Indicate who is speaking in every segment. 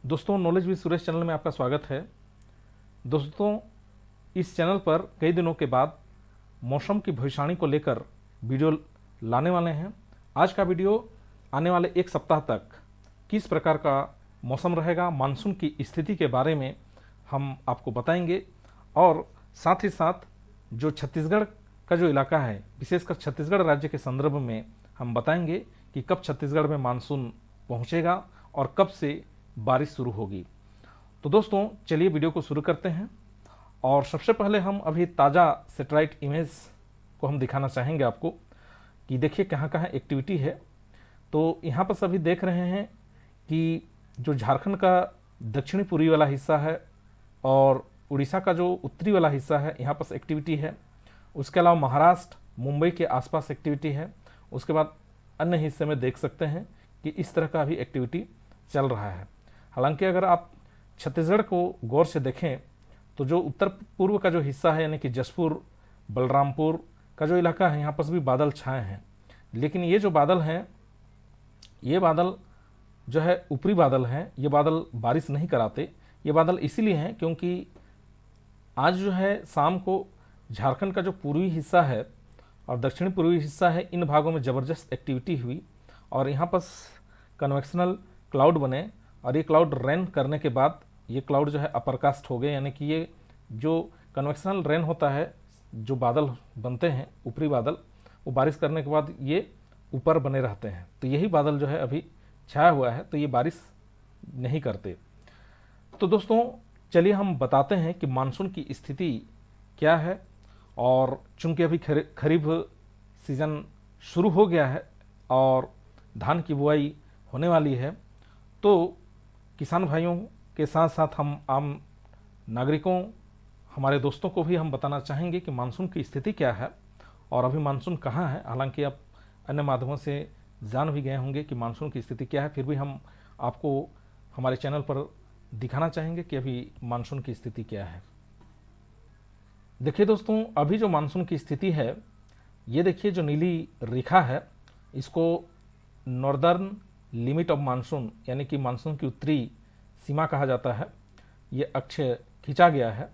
Speaker 1: दोस्तों, knowledge with Suresh channel में आपका स्वागत है। दोस्तों, इस चैनल पर कई दिनों के बाद मौसम की भविष्यवाणी को लेकर वीडियो लाने वाले हैं। आज का वीडियो आने वाले एक सप्ताह तक किस प्रकार का मौसम रहेगा, मानसून की स्थिति के बारे में हम आपको बताएंगे और साथ ही साथ जो छत्तीसगढ़ का जो इलाका है, विशेषकर छत्तीसगढ़ राज्य के संदर्भ में हम बताएंगे कि कब छत्तीसगढ़ में मानसून पहुंचेगा और कब से बारिश शुरू होगी। तो दोस्तों, चलिए वीडियो को शुरू करते हैं। और सबसे पहले हम अभी ताज़ा सैटेलाइट इमेज को हम दिखाना चाहेंगे आपको कि देखिए कहाँ कहाँ एक्टिविटी है। तो यहाँ पर सभी देख रहे हैं कि जो झारखंड का दक्षिणी पूर्वी वाला हिस्सा है और उड़ीसा का जो उत्तरी वाला हिस्सा है, यहाँ पर एक्टिविटी है। उसके अलावा महाराष्ट्र, मुंबई के आसपास एक्टिविटी है। उसके बाद अन्य हिस्से में देख सकते हैं कि इस तरह का भी एक्टिविटी चल रहा है। हालांकि अगर आप छत्तीसगढ़ को गौर से देखें तो जो उत्तर पूर्व का जो हिस्सा है, यानी कि जसपुर, बलरामपुर का जो इलाका है, यहाँ पर भी बादल छाए हैं। लेकिन ये जो बादल हैं, ये बादल जो है ऊपरी बादल हैं। ये बादल बारिश नहीं कराते। ये बादल इसीलिए हैं क्योंकि आज जो है शाम को झारखंड का जो पूर्वी हिस्सा है और दक्षिणी पूर्वी हिस्सा है, इन भागों में ज़बरदस्त एक्टिविटी हुई और यहाँ पर कन्वेक्शनल क्लाउड बने और ये क्लाउड रेन करने के बाद ये क्लाउड जो है अपरकास्ट हो गए, यानी कि ये जो कन्वेक्शनल रेन होता है, जो बादल बनते हैं ऊपरी बादल, वो बारिश करने के बाद ये ऊपर बने रहते हैं। तो यही बादल जो है अभी छाया हुआ है, तो ये बारिश नहीं करते। तो दोस्तों, चलिए हम बताते हैं कि मानसून की स्थिति क्या है। और चूंकि अभी खरीफ सीज़न शुरू हो गया है और धान की बुआई होने वाली है, तो किसान भाइयों के साथ साथ हम आम नागरिकों, हमारे दोस्तों को भी हम बताना चाहेंगे कि मानसून की स्थिति क्या है और अभी मानसून कहाँ है। हालांकि आप अन्य माध्यमों से जान भी गए होंगे कि मानसून की स्थिति क्या है, फिर भी हम आपको हमारे चैनल पर दिखाना चाहेंगे कि अभी मानसून की स्थिति क्या है। देखिए दोस्तों, अभी जो मानसून की स्थिति है, ये देखिए जो नीली रेखा है, इसको नॉर्दर्न लिमिट ऑफ मानसून, यानी कि मानसून की उत्तरी सीमा कहा जाता है। ये अक्ष खींचा गया है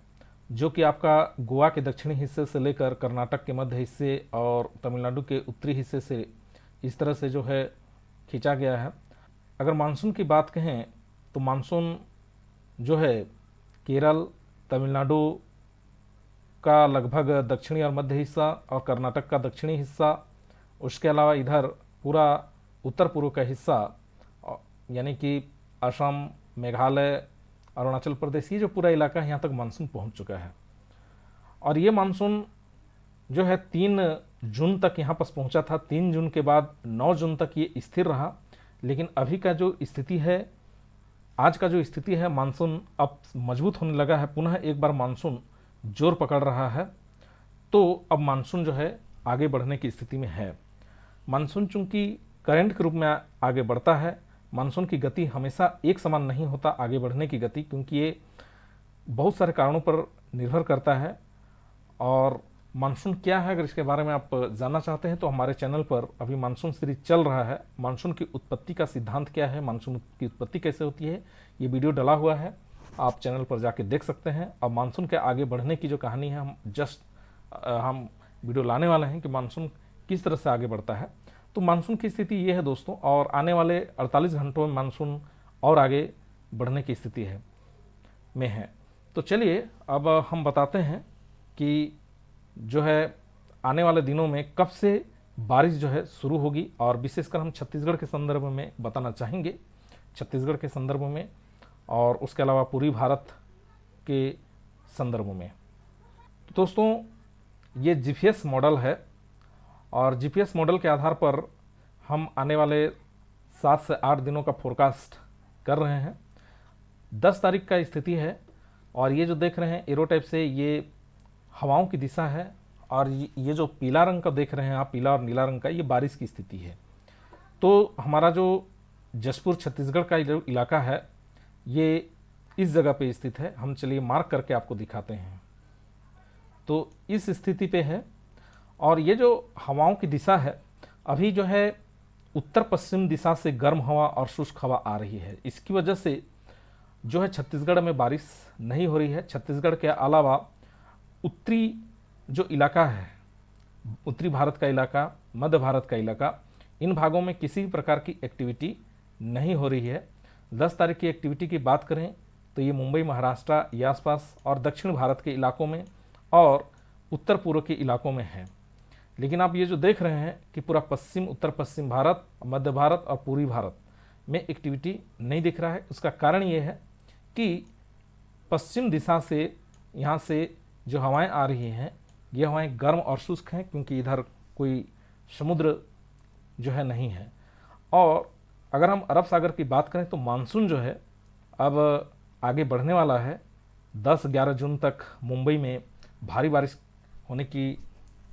Speaker 1: जो कि आपका गोवा के दक्षिणी हिस्से से लेकर कर्नाटक के मध्य हिस्से और तमिलनाडु के उत्तरी हिस्से से इस तरह से जो है खींचा गया है। अगर मानसून की बात कहें तो मानसून जो है केरल, तमिलनाडु का लगभग दक्षिणी और मध्य हिस्सा और कर्नाटक का दक्षिणी हिस्सा, उसके अलावा इधर पूरा उत्तर पूर्व का हिस्सा, यानी कि असम, मेघालय, अरुणाचल प्रदेश, ये जो पूरा इलाका है, यहाँ तक मानसून पहुँच चुका है। और ये मानसून जो है 3 जून तक यहाँ पर पहुँचा था। 3 जून के बाद 9 जून तक ये स्थिर रहा। लेकिन अभी का जो स्थिति है, आज का जो स्थिति है, मानसून अब मजबूत होने लगा है। पुनः एक बार मानसून जोर पकड़ रहा है। तो अब मानसून जो है आगे बढ़ने की स्थिति में है। मानसून चूंकि करंट के रूप में आगे बढ़ता है, मानसून की गति हमेशा एक समान नहीं होता आगे बढ़ने की गति, क्योंकि ये बहुत सारे कारणों पर निर्भर करता है। और मानसून क्या है, अगर इसके बारे में आप जानना चाहते हैं तो हमारे चैनल पर अभी मानसून सीरीज चल रहा है। मानसून की उत्पत्ति का सिद्धांत क्या है, मानसून की उत्पत्ति कैसे होती है, ये वीडियो डला हुआ है, आप चैनल पर जाके देख सकते हैं। और मानसून के आगे बढ़ने की जो कहानी है, हम वीडियो लाने वाले हैं कि मानसून किस तरह से आगे बढ़ता है। तो मानसून की स्थिति ये है दोस्तों, और आने वाले 48 घंटों में मानसून और आगे बढ़ने की स्थिति है। तो चलिए अब हम बताते हैं कि जो है आने वाले दिनों में कब से बारिश जो है शुरू होगी, और विशेषकर हम छत्तीसगढ़ के संदर्भ में बताना चाहेंगे, छत्तीसगढ़ के संदर्भ में और उसके अलावा पूरी भारत के संदर्भ में। तो दोस्तों, ये जीपीएस मॉडल है और जीपीएस मॉडल के आधार पर हम आने वाले 7 से 8 दिनों का फोरकास्ट कर रहे हैं। 10 तारीख का स्थिति है और ये जो देख रहे हैं एरो टाइप से, ये हवाओं की दिशा है। और ये जो पीला रंग का देख रहे हैं आप, पीला और नीला रंग का, ये बारिश की स्थिति है। तो हमारा जो जसपुर छत्तीसगढ़ का जो इलाका है, ये इस जगह पे स्थित है। हम चलिए मार्क करके आपको दिखाते हैं। तो इस स्थिति पे है और ये जो हवाओं की दिशा है, अभी जो है उत्तर पश्चिम दिशा से गर्म हवा और शुष्क हवा आ रही है। इसकी वजह से जो है छत्तीसगढ़ में बारिश नहीं हो रही है। छत्तीसगढ़ के अलावा उत्तरी जो इलाका है, उत्तरी भारत का इलाका, मध्य भारत का इलाका, इन भागों में किसी भी प्रकार की एक्टिविटी नहीं हो रही है। 10 तारीख की एक्टिविटी की बात करें तो ये मुंबई, महाराष्ट्र या आसपास और दक्षिण भारत के इलाकों में और उत्तर पूर्व के इलाकों में है। लेकिन आप ये जो देख रहे हैं कि पूरा पश्चिम, उत्तर पश्चिम भारत, मध्य भारत और पूर्वी भारत में एक्टिविटी नहीं दिख रहा है। उसका कारण ये है कि पश्चिम दिशा से यहाँ से जो हवाएं आ रही हैं, ये हवाएं गर्म और शुष्क हैं, क्योंकि इधर कोई समुद्र जो है नहीं है। और अगर हम अरब सागर की बात करें तो मानसून जो है अब आगे बढ़ने वाला है। 10-11 जून तक मुंबई में भारी बारिश होने की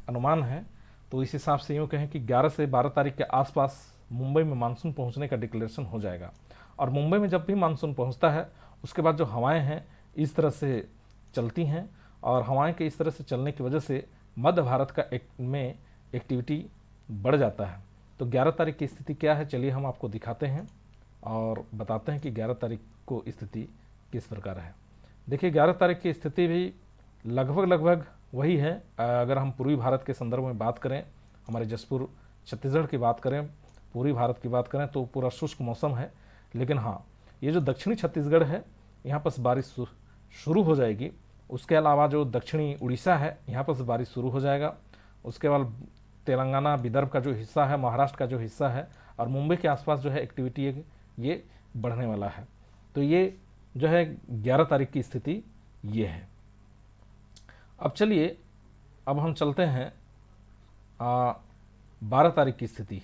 Speaker 1: अनुमान है। तो इस हिसाब से यूँ कहें कि 11 से 12 तारीख के आसपास मुंबई में मानसून पहुंचने का डिक्लेरेशन हो जाएगा। और मुंबई में जब भी मानसून पहुंचता है उसके बाद जो हवाएं हैं इस तरह से चलती हैं, और हवाएं के इस तरह से चलने की वजह से मध्य भारत का में एक्टिविटी बढ़ जाता है। तो 11 तारीख की स्थिति क्या है, चलिए हम आपको दिखाते हैं और बताते हैं कि 11 तारीख को स्थिति किस प्रकार है। देखिए 11 तारीख की स्थिति भी लगभग वही है। अगर हम पूर्वी भारत के संदर्भ में बात करें, हमारे जसपुर छत्तीसगढ़ की बात करें, पूर्वी भारत की बात करें तो पूरा शुष्क मौसम है। लेकिन हाँ, ये जो दक्षिणी छत्तीसगढ़ है यहाँ पर बारिश शुरू हो जाएगी। उसके अलावा जो दक्षिणी उड़ीसा है यहाँ पर बारिश शुरू हो जाएगा। उसके बाद तेलंगाना, विदर्भ का जो हिस्सा है, महाराष्ट्र का जो हिस्सा है और मुंबई के आसपास जो है एक्टिविटी ये बढ़ने वाला है। तो ये जो है 11 तारीख की स्थिति ये है। अब चलिए अब हम चलते हैं 12 तारीख की स्थिति।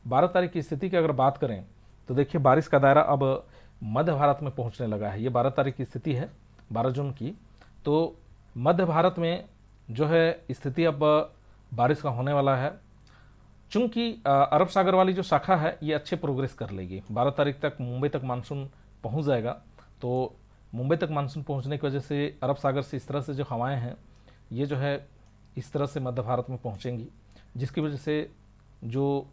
Speaker 1: 12 तारीख की स्थिति की अगर बात करें तो देखिए बारिश का दायरा अब मध्य भारत में पहुंचने लगा है। ये 12 तारीख की स्थिति है, 12 जून की। तो मध्य भारत में जो है स्थिति अब बारिश का होने वाला है। चूंकि अरब सागर वाली जो शाखा है ये अच्छे प्रोग्रेस कर लेगी। 12 तारीख तक मुंबई तक मानसून पहुंच जाएगा। तो मुंबई तक मानसून पहुंचने की वजह से अरब सागर से इस तरह से जो हवाएं हैं ये जो है इस तरह से मध्य भारत में पहुंचेंगी, जिसकी वजह से जो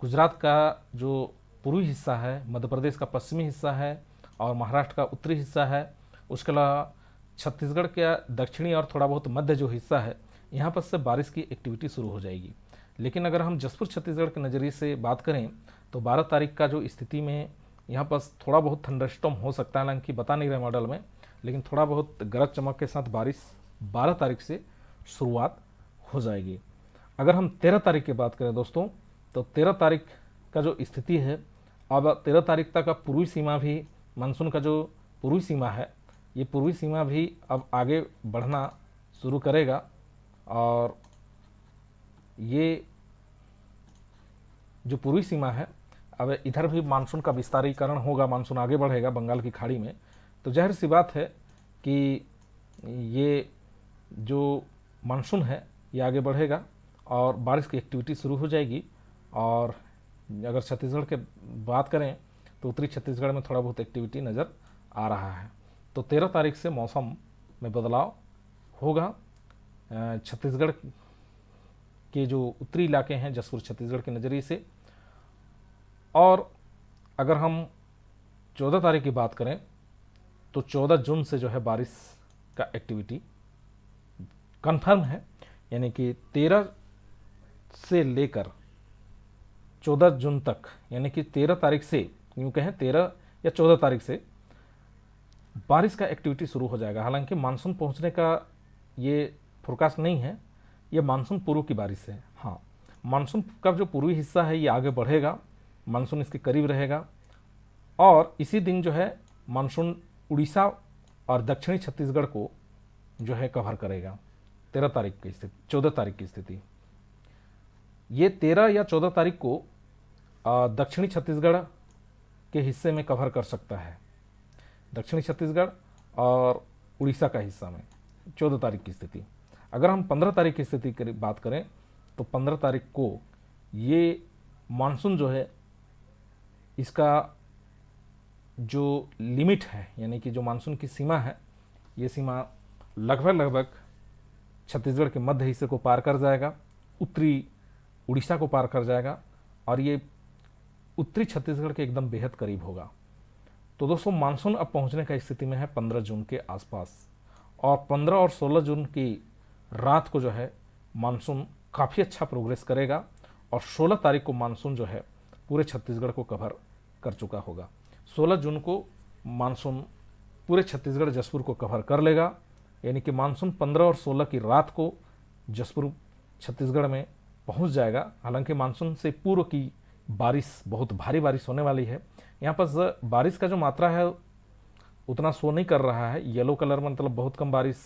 Speaker 1: गुजरात का जो पूर्वी हिस्सा है, मध्य प्रदेश का पश्चिमी हिस्सा है और महाराष्ट्र का उत्तरी हिस्सा है, उसके अलावा छत्तीसगढ़ का दक्षिणी और थोड़ा बहुत मध्य जो हिस्सा है, यहाँ पर से बारिश की एक्टिविटी शुरू हो जाएगी। लेकिन अगर हम जसपुर छत्तीसगढ़ के नज़रिए से बात करें तो 12 तारीख का जो स्थिति में यहाँ पर थोड़ा बहुत थंडरस्टॉर्म हो सकता है, हालांकि बता नहीं रहे मॉडल में, लेकिन थोड़ा बहुत गरज चमक के साथ बारिश 12 तारीख से शुरुआत हो जाएगी। अगर हम 13 तारीख की बात करें दोस्तों तो 13 तारीख का जो स्थिति है, अब 13 तारीख तक अब पूर्वी सीमा भी, मानसून का जो पूर्वी सीमा है ये पूर्वी सीमा भी अब आगे बढ़ना शुरू करेगा। और ये जो पूर्वी सीमा है अब इधर भी मानसून का विस्तारीकरण होगा, मानसून आगे बढ़ेगा बंगाल की खाड़ी में। तो जाहिर सी बात है कि ये जो मानसून है ये आगे बढ़ेगा और बारिश की एक्टिविटी शुरू हो जाएगी। और अगर छत्तीसगढ़ के बात करें तो उत्तरी छत्तीसगढ़ में थोड़ा बहुत एक्टिविटी नज़र आ रहा है। तो 13 तारीख से मौसम में बदलाव होगा। छत्तीसगढ़ के जो उत्तरी इलाके हैं जसपुर छत्तीसगढ़ के नज़रिए से। और अगर हम 14 तारीख की बात करें तो 14 जून से जो है बारिश का एक्टिविटी कंफर्म है, यानी कि 13 से लेकर 14 जून तक, यानी कि 13 तारीख से, यूँ कहें 13 या 14 तारीख से बारिश का एक्टिविटी शुरू हो जाएगा। हालांकि मानसून पहुंचने का ये फोरकास्ट नहीं है, ये मानसून पूर्व की बारिश है। हाँ, मानसून का जो पूर्वी हिस्सा है ये आगे बढ़ेगा, मानसून इसके करीब रहेगा और इसी दिन जो है मानसून उड़ीसा और दक्षिणी छत्तीसगढ़ को जो है कवर करेगा। 13 तारीख की स्थिति, 14 तारीख की स्थिति, ये 13 या 14 तारीख को दक्षिणी छत्तीसगढ़ के हिस्से में कवर कर सकता है, दक्षिणी छत्तीसगढ़ और उड़ीसा का हिस्सा में 14 तारीख की स्थिति। अगर हम 15 तारीख की स्थिति की बात करें तो 15 तारीख को ये मानसून जो है इसका जो लिमिट है, यानी कि जो मानसून की सीमा है, ये सीमा लगभग छत्तीसगढ़ के मध्य हिस्से को पार कर जाएगा, उत्तरी उड़ीसा को पार कर जाएगा और ये उत्तरी छत्तीसगढ़ के एकदम बेहद करीब होगा। तो दोस्तों मानसून अब पहुंचने का स्थिति में है 15 जून के आसपास, और 15 और 16 जून की रात को जो है मानसून काफ़ी अच्छा प्रोग्रेस करेगा, और 16 तारीख को मानसून जो है पूरे छत्तीसगढ़ को कवर कर चुका होगा। 16 जून को मानसून पूरे छत्तीसगढ़ जसपुर को कवर कर लेगा, यानी कि मानसून 15 और 16 की रात को जसपुर छत्तीसगढ़ में पहुंच जाएगा। हालांकि मानसून से पूर्व की बारिश, बहुत भारी बारिश होने वाली है। यहाँ पर बारिश का जो मात्रा है उतना शो नहीं कर रहा है। येलो कलर में मतलब बहुत कम बारिश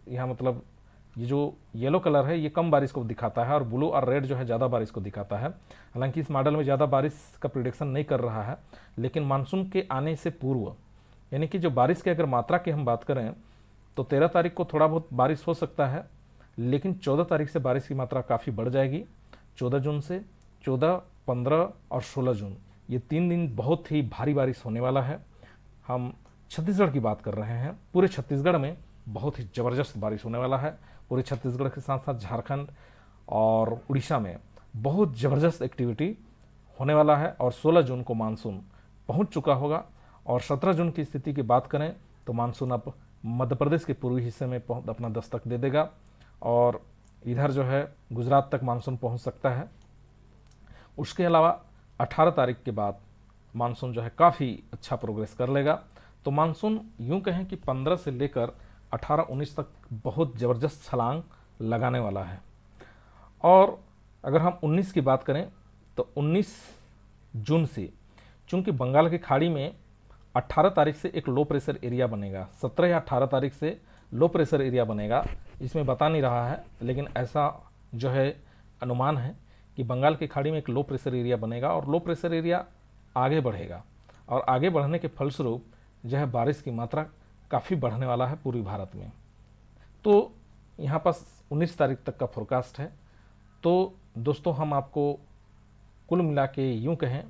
Speaker 1: यहाँ, मतलब ये जो येलो कलर है ये कम बारिश को दिखाता है, और ब्लू और रेड जो है ज़्यादा बारिश को दिखाता है। हालांकि इस मॉडल में ज़्यादा बारिश का प्रिडिक्शन नहीं कर रहा है, लेकिन मानसून के आने से पूर्व, यानी कि जो बारिश की अगर मात्रा की हम बात करें तो 13 तारीख को थोड़ा बहुत बारिश हो सकता है, लेकिन 14 तारीख से बारिश की मात्रा काफ़ी बढ़ जाएगी। 14 जून से 14, 15 और 16 जून ये 3 दिन बहुत ही भारी बारिश होने वाला है। हम छत्तीसगढ़ की बात कर रहे हैं, पूरे छत्तीसगढ़ में बहुत ही ज़बरदस्त बारिश होने वाला है। पूरे छत्तीसगढ़ के साथ साथ झारखंड और उड़ीसा में बहुत ज़बरदस्त एक्टिविटी होने वाला है, और 16 जून को मानसून पहुंच चुका होगा। और 17 जून की स्थिति की बात करें तो मानसून अब मध्य प्रदेश के पूर्वी हिस्से में अपना दस्तक दे देगा, और इधर जो है गुजरात तक मानसून पहुंच सकता है। उसके अलावा 18 तारीख के बाद मानसून जो है काफ़ी अच्छा प्रोग्रेस कर लेगा। तो मानसून यूं कहें कि 15 से लेकर 18-19 तक बहुत ज़बरदस्त छलांग लगाने वाला है। और अगर हम 19 की बात करें तो 19 जून से, चूंकि बंगाल की खाड़ी में 18 तारीख से एक लो प्रेशर एरिया बनेगा, 17 या 18 तारीख से लो प्रेशर एरिया बनेगा, इसमें बता नहीं रहा है, लेकिन ऐसा जो है अनुमान है कि बंगाल की खाड़ी में एक लो प्रेशर एरिया बनेगा, और लो प्रेशर एरिया आगे बढ़ेगा, और आगे बढ़ने के फलस्वरूप जो है बारिश की मात्रा काफ़ी बढ़ने वाला है पूर्वी भारत में। तो यहाँ पास 19 तारीख तक का फोरकास्ट है। तो दोस्तों हम आपको कुल मिला के यूँ कहें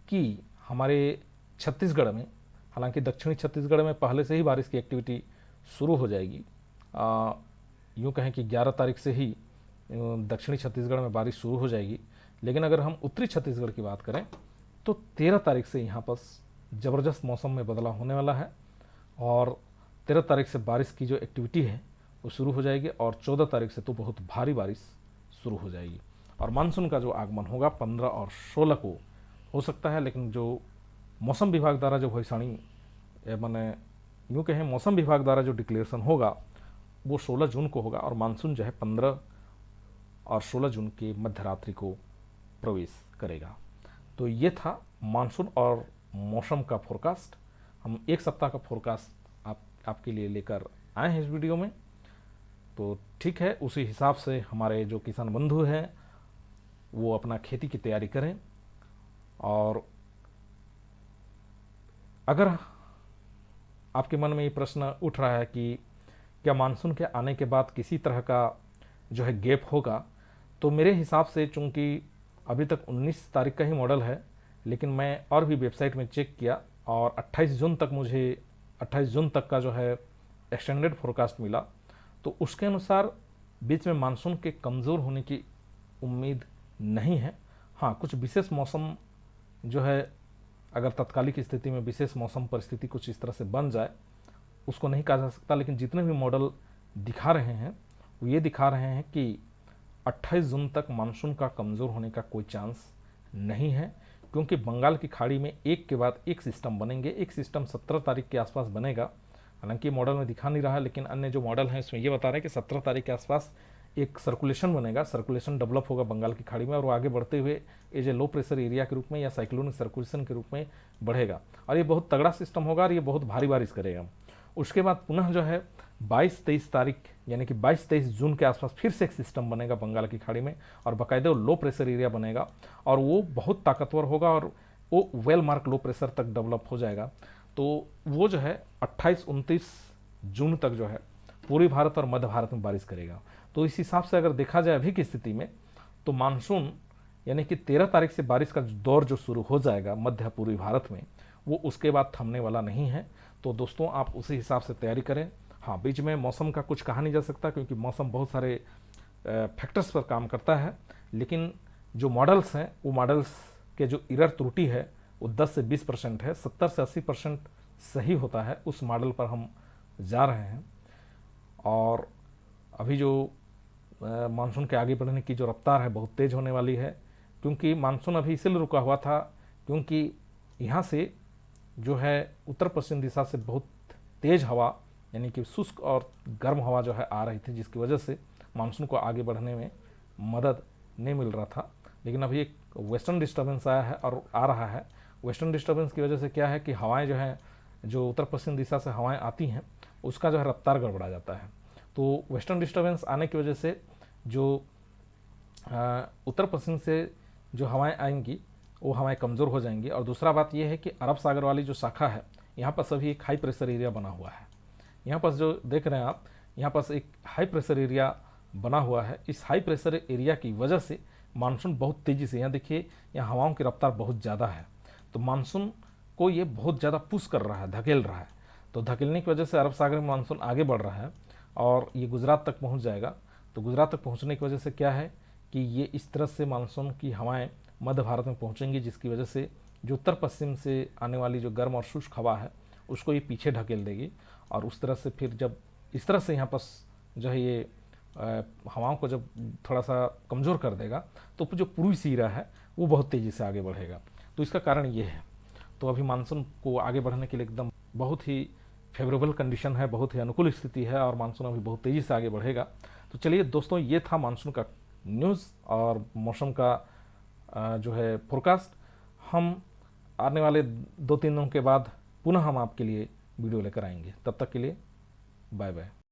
Speaker 1: कि हमारे छत्तीसगढ़ में, हालांकि दक्षिणी छत्तीसगढ़ में पहले से ही बारिश की एक्टिविटी शुरू हो जाएगी, यूँ कहें कि 11 तारीख से ही दक्षिणी छत्तीसगढ़ में बारिश शुरू हो जाएगी, लेकिन अगर हम उत्तरी छत्तीसगढ़ की बात करें तो 13 तारीख से यहाँ पर ज़बरदस्त मौसम में बदलाव होने वाला है, और 13 तारीख से बारिश की जो एक्टिविटी है वो शुरू हो जाएगी, और 14 तारीख से तो बहुत भारी बारिश शुरू हो जाएगी। और मानसून का जो आगमन होगा 15 और 16 को हो सकता है, लेकिन जो मौसम विभाग द्वारा जो भविष्यवाणी, मैंने यूँ कहें मौसम विभाग द्वारा जो डिक्लेरेशन होगा वो 16 जून को होगा, और मानसून जो है 15 और 16 जून के मध्य रात्रि को प्रवेश करेगा। तो ये था मानसून और मौसम का फोरकास्ट। हम एक सप्ताह का फोरकास्ट आपके लिए लेकर आए हैं इस वीडियो में। तो ठीक है, उसी हिसाब से हमारे जो किसान बंधु हैं वो अपना खेती की तैयारी करें। और अगर आपके मन में ये प्रश्न उठ रहा है कि क्या मानसून के आने के बाद किसी तरह का जो है गैप होगा, तो मेरे हिसाब से चूंकि अभी तक 19 तारीख का ही मॉडल है, लेकिन मैं और भी वेबसाइट में चेक किया और 28 जून तक का जो है एक्सटेंडेड फोरकास्ट मिला, तो उसके अनुसार बीच में मानसून के कमज़ोर होने की उम्मीद नहीं है। हाँ, कुछ विशेष मौसम जो है, अगर तत्कालिक स्थिति में विशेष मौसम परिस्थिति कुछ इस तरह से बन जाए, उसको नहीं कहा जा सकता, लेकिन जितने भी मॉडल दिखा रहे हैं वो ये दिखा रहे हैं कि 28 जून तक मानसून का कमज़ोर होने का कोई चांस नहीं है, क्योंकि बंगाल की खाड़ी में एक के बाद एक सिस्टम बनेंगे। एक सिस्टम 17 तारीख के आसपास बनेगा, हालांकि मॉडल में दिखा नहीं रहा है, लेकिन अन्य जो मॉडल हैं इसमें ये बता रहे हैं कि 17 तारीख के आसपास एक सर्कुलेशन बनेगा, सर्कुलेशन डेवलप होगा बंगाल की खाड़ी में, और वो आगे बढ़ते हुए as a low pressure area के रूप में या साइक्लोनिक सर्कुलेशन के रूप में बढ़ेगा, और ये बहुत तगड़ा सिस्टम होगा और ये बहुत भारी बारिश करेगा। उसके बाद पुनः जो है 22-23 तारीख यानी कि 22-23 जून के आसपास फिर से एक सिस्टम बनेगा बंगाल की खाड़ी में, और बाकायदा लो प्रेशर एरिया बनेगा, और वो बहुत ताकतवर होगा, और वो वेल मार्क लो प्रेशर तक डेवलप हो जाएगा। तो वो जो है 28-29 जून तक जो है पूर्वी भारत और मध्य भारत में बारिश करेगा। तो इस हिसाब से अगर देखा जाए अभी की स्थिति में, तो मानसून यानी कि 13 तारीख से बारिश का दौर जो शुरू हो जाएगा मध्य पूर्वी भारत में, वो उसके बाद थमने वाला नहीं है। तो दोस्तों आप उसी हिसाब से तैयारी करें। हाँ, बीच में मौसम का कुछ कहा नहीं जा सकता, क्योंकि मौसम बहुत सारे फैक्टर्स पर काम करता है, लेकिन जो मॉडल्स हैं वो मॉडल्स के जो एरर त्रुटि है वो 10 से 20% है, 70 से 80% सही होता है, उस मॉडल पर हम जा रहे हैं। और अभी जो मानसून के आगे बढ़ने की जो रफ्तार है बहुत तेज़ होने वाली है, क्योंकि मानसून अभी इसलिए रुका हुआ था क्योंकि यहाँ से जो है उत्तर पश्चिम दिशा से बहुत तेज़ हवा यानी कि शुष्क और गर्म हवा जो है आ रही थी, जिसकी वजह से मानसून को आगे बढ़ने में मदद नहीं मिल रहा था। लेकिन अभी एक वेस्टर्न डिस्टर्बेंस आया है और आ रहा है। वेस्टर्न डिस्टर्बेंस की वजह से क्या है कि हवाएं जो हैं, जो उत्तर पश्चिम दिशा से हवाएं आती हैं, उसका जो है रफ्तार गड़बड़ा जाता है। तो वेस्टर्न डिस्टर्बेंस आने की वजह से जो उत्तर पश्चिम से जो हवाएं आएंगी वो हवाएं कमज़ोर हो जाएंगी। और दूसरा बात यह है कि अरब सागर वाली जो शाखा है, यहाँ पर सभी एक हाई प्रेशर एरिया बना हुआ है। यहाँ पर जो देख रहे हैं आप, यहाँ पर एक हाई प्रेशर एरिया बना हुआ है। इस हाई प्रेशर एरिया की वजह से मानसून बहुत तेज़ी से, यहाँ देखिए यहाँ हवाओं की रफ्तार बहुत ज़्यादा है, तो मानसून को ये बहुत ज़्यादा पुश कर रहा है, धकेल रहा है। तो धकेलने की वजह से अरब सागर में मानसून आगे बढ़ रहा है और ये गुजरात तक पहुँच जाएगा। तो गुजरात तक पहुँचने की वजह से क्या है कि ये इस तरह से मानसून की हवाएं मध्य भारत में पहुँचेंगी, जिसकी वजह से जो उत्तर पश्चिम से आने वाली जो गर्म और शुष्क हवा है उसको ये पीछे ढकेल देगी। और उस तरह से फिर जब इस तरह से यहाँ पर जो है ये हवाओं को जब थोड़ा सा कमज़ोर कर देगा तो जो पूर्वी सिरा है वो बहुत तेज़ी से आगे बढ़ेगा। तो इसका कारण ये है। तो अभी मानसून को आगे बढ़ने के लिए एकदम बहुत ही फेवरेबल कंडीशन है, बहुत ही अनुकूल स्थिति है और मानसून अभी बहुत तेज़ी से आगे बढ़ेगा। तो चलिए दोस्तों, ये था मानसून का न्यूज़ और मौसम का जो है फोरकास्ट। हम आने वाले 2-3 दिनों के बाद पुनः हम आपके लिए वीडियो लेकर आएंगे। तब तक के लिए बाय बाय।